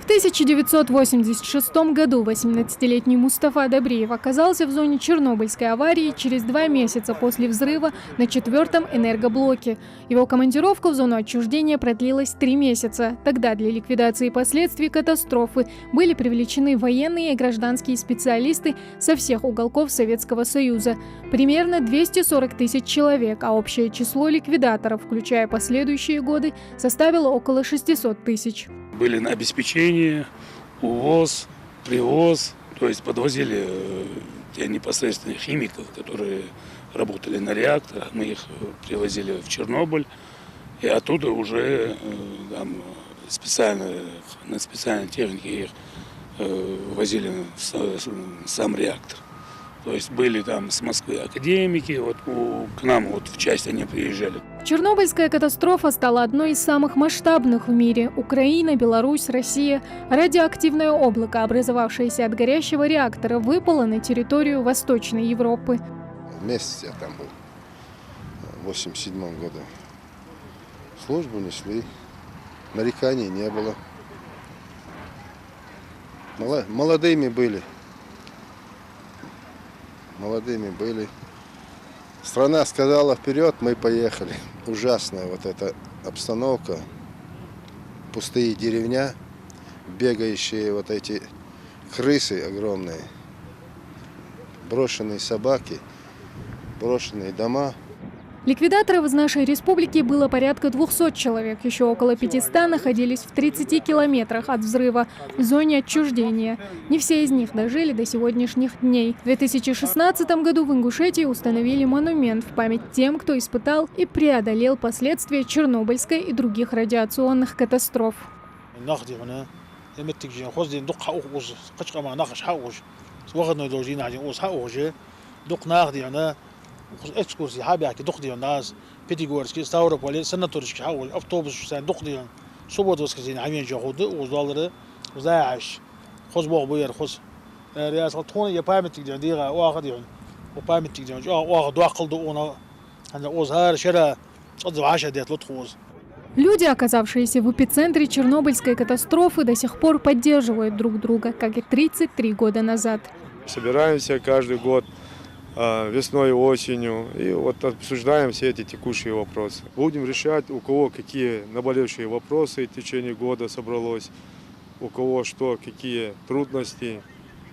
1986 году 18-летний Мустафа Добреев оказался в зоне Чернобыльской аварии через 2 месяца после взрыва на 4-м энергоблоке. Его командировка в зону отчуждения продлилась 3 месяца. Тогда для ликвидации последствий катастрофы были привлечены военные и гражданские специалисты со всех уголков Советского Союза. Примерно 240 тысяч человек, а общее число ликвидаторов, включая последующие годы, составило около 600 тысяч. Были на обеспечении, увоз, привоз, то есть подвозили те непосредственно химиков, которые работали на реакторах, мы их привозили в Чернобыль, и оттуда уже там, на специальной технике их возили в сам реактор. То есть были там с Москвы академики, вот к нам вот в часть они приезжали. Чернобыльская катастрофа стала одной из самых масштабных в мире. Украина, Беларусь, Россия. Радиоактивное облако, образовавшееся от горящего реактора, выпало на территорию Восточной Европы. Месяц я там был, в 1987 году. Службу несли, нареканий не было. Молодыми были. Страна сказала вперед, мы поехали. Ужасная вот эта обстановка. Пустые деревня, бегающие вот эти крысы огромные, брошенные собаки, брошенные дома. Ликвидаторов из нашей республики было порядка 200 человек. Еще около 500 находились в 30 километрах от взрыва в зоне отчуждения. Не все из них дожили до сегодняшних дней. В 2016 году в Ингушетии установили монумент в память тем, кто испытал и преодолел последствия Чернобыльской и других радиационных катастроф. экскурсии хабяки дохди у нас Пятигорский, Ставрополь, санаторийский хауж, автобус сен дохди. Суббота воскресенье амин жоходы, уздалары, узааш. Хоз бог буер хоз. Рясал тоны я памятник ден дига уахад ден. У памятник ден. Уахад дуакылды она. Анда озар шера отзываша дет лотхоз. Люди, оказавшиеся в эпицентре Чернобыльской катастрофы, до сих пор поддерживают друг друга, как и 33 года назад. Собираемся каждый год весной и осенью, и вот обсуждаем все эти текущие вопросы. Будем решать, у кого какие наболевшие вопросы в течение года собралось, у кого что, какие трудности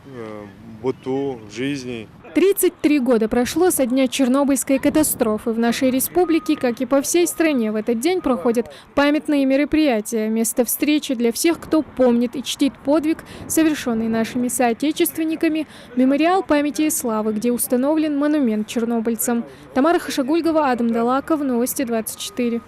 в быту, в жизни. 33 года прошло со дня Чернобыльской катастрофы. В нашей республике, как и по всей стране, в этот день проходят памятные мероприятия. Место встречи для всех, кто помнит и чтит подвиг, совершенный нашими соотечественниками, мемориал памяти и славы, где установлен монумент чернобыльцам. Тамара Хашагульгова, Адам Далаков, Новости 24.